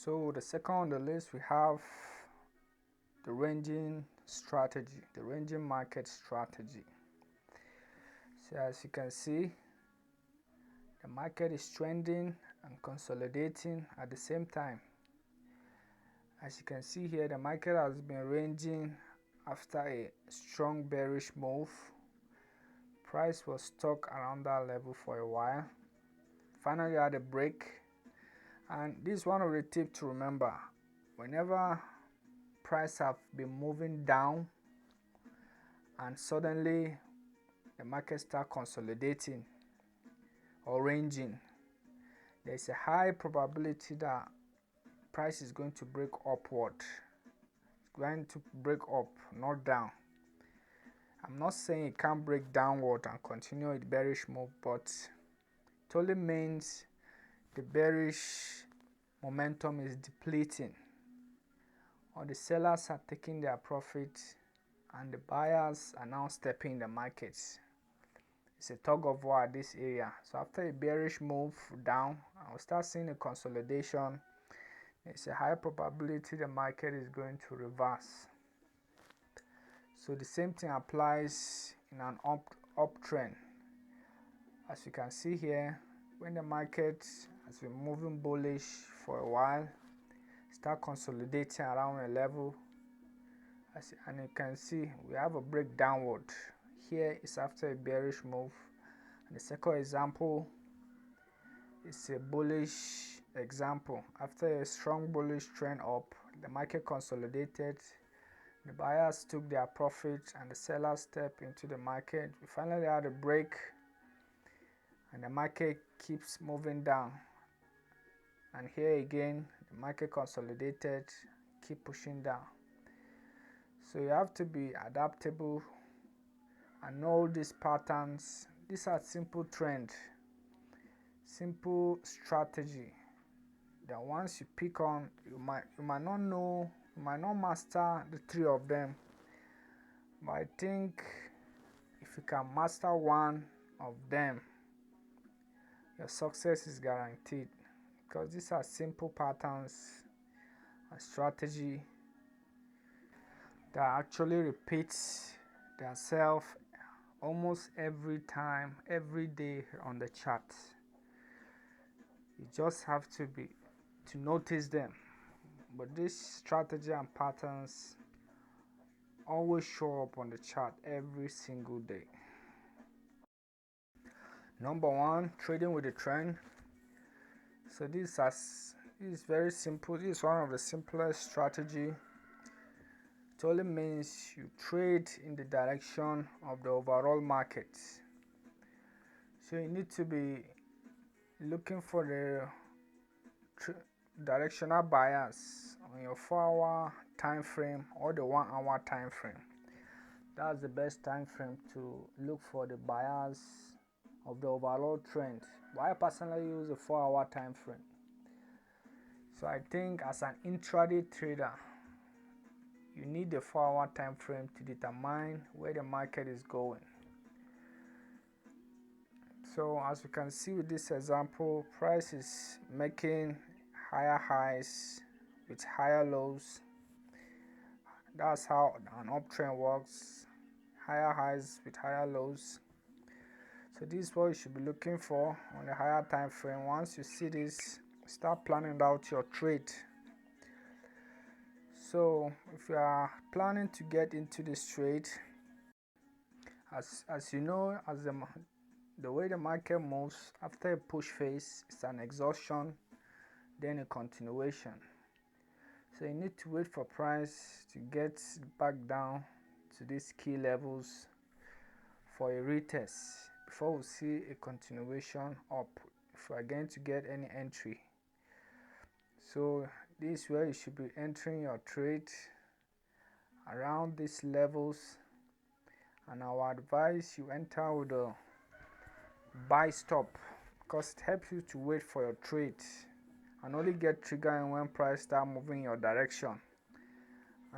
So the second on the list, we have the ranging strategy, the ranging market strategy. So as you can see, the market is trending and consolidating at the same time. As you can see here, the market has been ranging after a strong bearish move. Price was stuck around that level for a while. Finally had a break, and this is one of the tips to remember. Whenever price have been moving down and suddenly the market start consolidating or ranging, there's a high probability that price is going to break upward. It's going to break up, not down. I'm not saying it can't break downward and continue its bearish move, but it only means the bearish momentum is depleting, or the sellers are taking their profit and the buyers are now stepping in the market. It's a tug of war at this area. So after a bearish move down, I'll start seeing a consolidation. It's a high probability the market is going to reverse. So the same thing applies in an uptrend. As you can see here, when the market has been moving bullish for a while, start consolidating around a level, and you can see we have a break downward. Here is after a bearish move, and the second example is a bullish example. After a strong bullish trend up, the market consolidated, the buyers took their profit and the sellers stepped into the market. We finally had a break and the market keeps moving down, and here again the market consolidated, keep pushing down. So you have to be adaptable and know these patterns. These are simple trends, simple strategy that once you pick on, you might not know, you might not master the three of them, but I think if you can master one of them, your success is guaranteed, because these are simple patterns and strategy that actually repeats themselves almost every time, every day on the chart. You just have to notice them. But this strategy and patterns always show up on the chart every single day. Number one, trading with the trend. So this is very simple. This is one of the simplest strategy. It only means you trade in the direction of the overall market. So you need to be looking for the directional bias on your 4-hour time frame or the 1-hour time frame. That's the best time frame to look for the bias of the overall trend. But I personally use a 4-hour time frame. So I think as an intraday trader, you need the 4-hour time frame to determine where the market is going. So as you can see with this example, price is making higher highs with higher lows. That's how an uptrend works. Higher highs with higher lows. So this is what you should be looking for on the higher time frame. Once you see this, start planning out your trade. So if you are planning to get into this trade, as you know, as the way the market moves, after a push phase, it's an exhaustion, then a continuation. So you need to wait for price to get back down to these key levels for a retest before we see a continuation up, if we are going to get any entry. So this is where you should be entering your trade, around these levels, and I will advise you enter with a buy stop, because it helps you to wait for your trade and only get triggered when price start moving in your direction,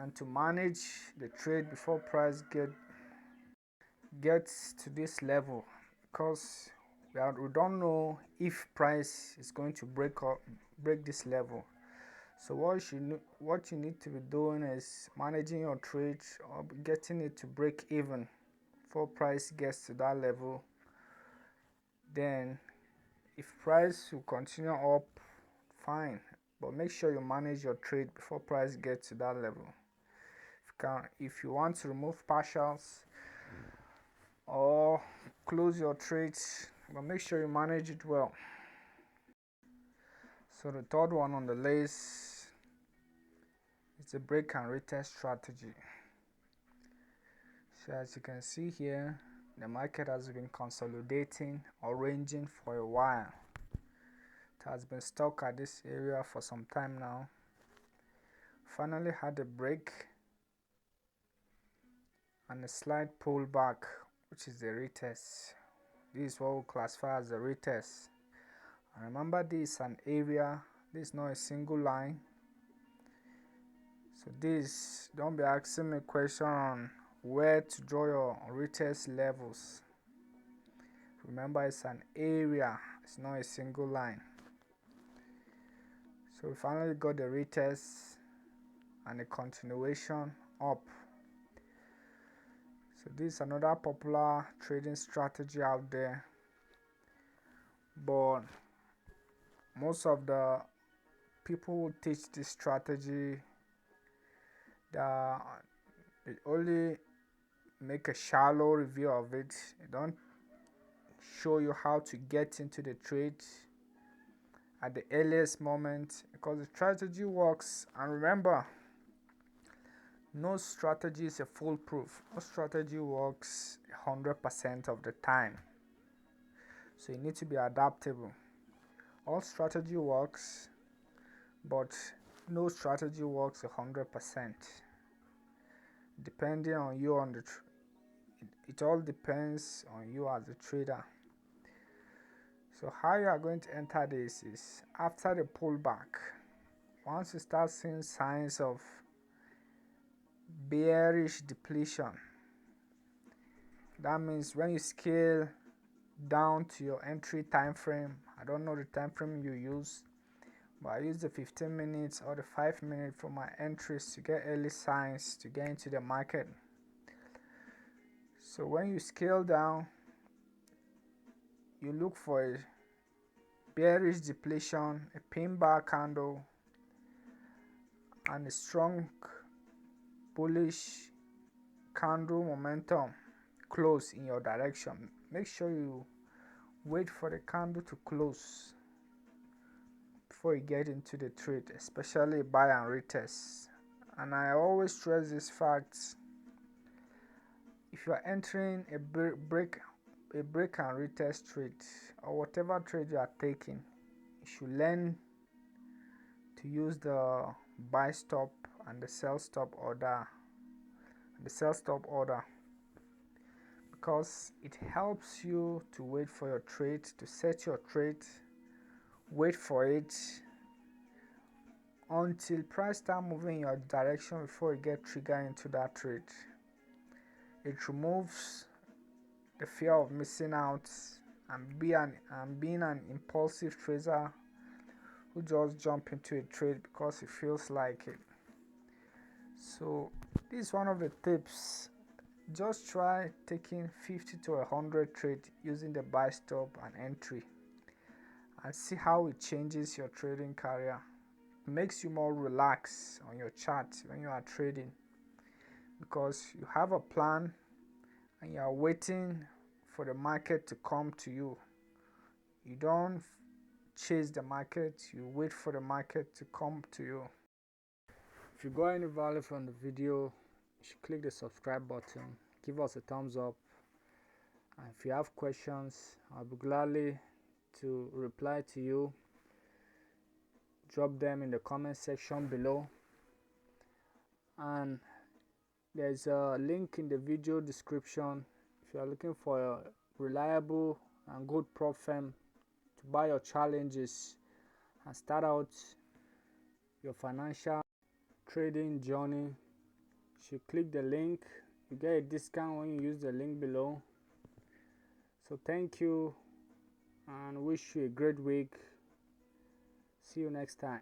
and to manage the trade before price gets to this level, because we don't know if price is going to break this level. So what you need to be doing is managing your trade or getting it to break even before price gets to that level. Then if price will continue up, fine, but make sure you manage your trade before price gets to that level. If you want to remove partials or close your trades, but make sure you manage it well. So the third one on the list is a break and retest strategy. So as you can see here, the market has been consolidating or ranging for a while. It has been stuck at this area for some time now. Finally had a break and a slight pullback, which is the retest. This is what we classify as a retest. And remember, this is an area, this is not a single line. So this, don't be asking me a question on where to draw your retest levels. Remember, it's an area, it's not a single line. So we finally got the retest and a continuation up. So this is another popular trading strategy out there, but most of the people who teach this strategy, they only make a shallow review of it. They don't show you how to get into the trade at the earliest moment, because the strategy works. And remember, no strategy is a foolproof. No strategy works 100% of the time. So you need to be adaptable. All strategy works, but no strategy works 100%. Depending on you on the it all depends on you as a trader. So how you are going to enter this is after the pullback. Once you start seeing signs of bearish depletion, that means when you scale down to your entry time frame, I don't know the time frame you use, but I use the 15 minutes or the 5 minutes for my entries to get early signs to get into the market. So when you scale down, you look for a bearish depletion, a pin bar candle, and a strong bullish candle momentum close in your direction. Make sure you wait for the candle to close before you get into the trade, especially buy and retest. And I always stress this fact: if you are entering a break and retest trade, or whatever trade you are taking, you should learn to use the buy stop and the sell stop order. Because it helps you to wait for your trade, to set your trade, wait for it until price start moving in your direction before you get triggered into that trade. It removes the fear of missing out and being an impulsive trader who just jump into a trade because it feels like it. So this is one of the tips. Just try taking 50 to 100 trades using the buy stop and entry and see how it changes your trading career. It makes you more relaxed on your chart when you are trading, because you have a plan and you are waiting for the market to come to you. You don't chase the market, you wait for the market to come to you. If you got any value from the video, you should click the subscribe button, give us a thumbs up, and if you have questions, I'll be gladly to reply to you. Drop them in the comment section below, and there's a link in the video description if you are looking for a reliable and good prop firm to buy your challenges and start out your financial trading journey. You should click the link. You get a discount when you use the link below. So thank you and wish you a great week. See you next time.